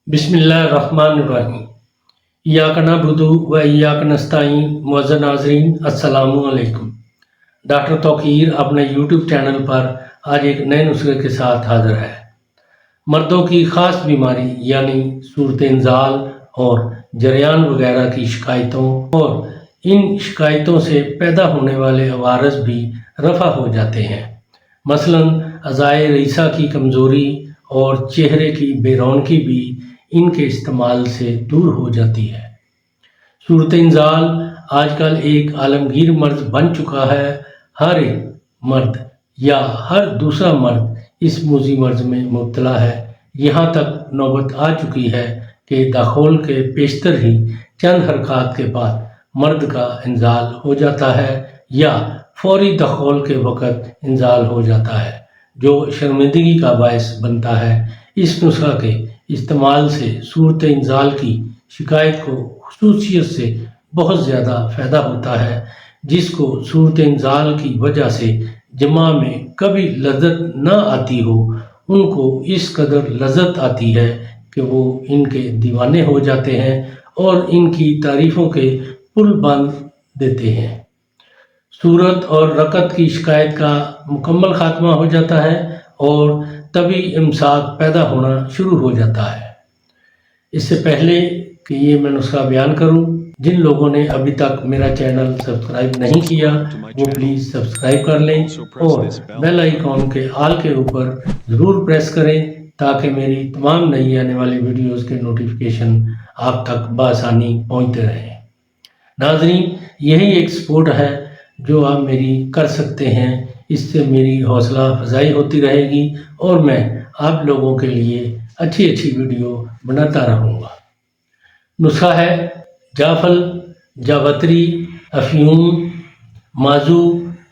बिस्मिल्लाहिर्रहमानिर्रहीम। इय्याका नअबुदु व इय्याका नस्तईन। मुअज़्ज़ज़ नाज़रीन, अस्सलामु अलैकुम। डॉक्टर तौकीर अपने यूट्यूब चैनल पर आज एक नए नुस्खे के साथ हाजिर है। मर्दों की ख़ास बीमारी यानी सूरत इंज़ाल और जरियान वगैरह की शिकायतों और इन शिकायतों से पैदा होने वाले अवारस भी रफ़ा हो जाते हैं। मसलन अज़ाए रईसा की कमज़ोरी और चेहरे की बेरौनकी भी इनके इस्तेमाल से दूर हो जाती है। सूरत इंज़ाल आजकल एक आलमगीर मर्ज़ बन चुका है। हर एक मर्द या हर दूसरा मर्द इस मूज़ी मर्ज़ में मुब्तला है। यहाँ तक नौबत आ चुकी है कि दाखोल के पेशतर ही चंद हरकत के बाद मर्द का इंज़ाल हो जाता है या फौरी दखोल के वक़्त इंज़ाल हो जाता है, जो शर्मिंदगी का बायस बनता है। इस नुस्खा के इस्तेमाल से सूरत इंज़ाल की शिकायत को खुसूसियत से बहुत ज़्यादा फ़ायदा होता है। जिसको सूरत इंज़ाल की वजह से जमा में कभी लज़्ज़त न आती हो, उनको इस कदर लज़्ज़त आती है कि वो इनके दीवाने हो जाते हैं और इनकी तारीफ़ों के पुल बांध देते हैं। सूरत और रकत की शिकायत का मुकम्मल खात्मा हो जाता है और तभी इमसाक पैदा होना शुरू हो जाता है। इससे पहले कि ये मैं नुस्खा बयान करूं, जिन लोगों ने अभी तक मेरा चैनल सब्सक्राइब नहीं किया वो प्लीज़ सब्सक्राइब कर लें और बेल आइकॉन के आल के ऊपर ज़रूर प्रेस करें ताकि मेरी तमाम नई आने वाली वीडियोज़ के नोटिफिकेशन आप तक बआसानी पहुँचते रहें। नाज़रीन, यही एक सपोर्ट है जो आप मेरी कर सकते हैं। इससे मेरी हौसला अफजाई होती रहेगी और मैं आप लोगों के लिए अच्छी वीडियो बनाता रहूँगा। नुस्खा है जाफल, जावत्री, अफ़यूम, माजू,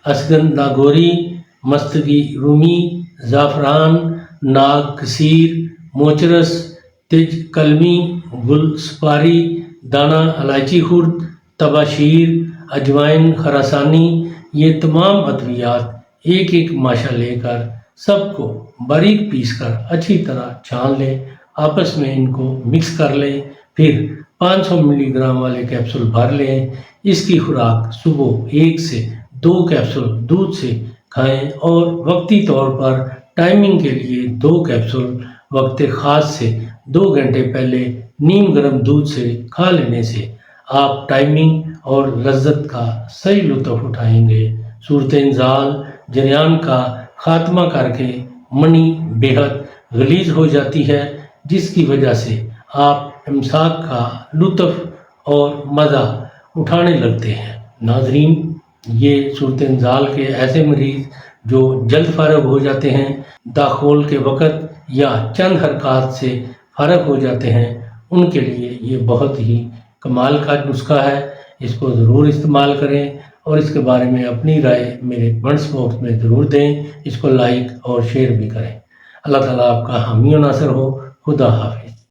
असगन नागोरी, मस्तगी रूमी, ज़ाफ़रान, नाग कसीर, मोचरस, तिज कलमी, गुल सुपारी, दाना इलायची खुर्द, तबाशीर, अजवाइन खरासानी। ये तमाम अद्वियात एक एक माशा लेकर सबको बारीक पीसकर अच्छी तरह छान लें। आपस में इनको मिक्स कर लें। फिर 500 मिलीग्राम वाले कैप्सूल भर लें। इसकी खुराक सुबह 1 से 2 कैप्सूल दूध से खाएं और वक्ती तौर पर टाइमिंग के लिए 2 कैप्सूल वक्त ख़ास से 2 घंटे पहले नीम गर्म दूध से खा लेने से आप टाइमिंग और लज्जत का सही लुत्फ़ उठाएंगे। सूरत इंज़ाल जरियान का खात्मा करके मनी बेहद गलीज़ हो जाती है, जिसकी वजह से आप इमसाक का लुत्फ़ और मज़ा उठाने लगते हैं। नाज़रीन, ये सूरत इंज़ाल के ऐसे मरीज़ जो जल्द फ़ारग हो जाते हैं, दाखोल के वक़्त या चंद हरकत से फ़ारग हो जाते हैं, उनके लिए ये बहुत ही कमाल का नुस्खा है। इसको ज़रूर इस्तेमाल करें और इसके बारे में अपनी राय मेरे कमेंट्स बॉक्स में ज़रूर दें। इसको लाइक और शेयर भी करें। अल्लाह ताला आपका हामी और नासिर हो। खुदा हाफिज़।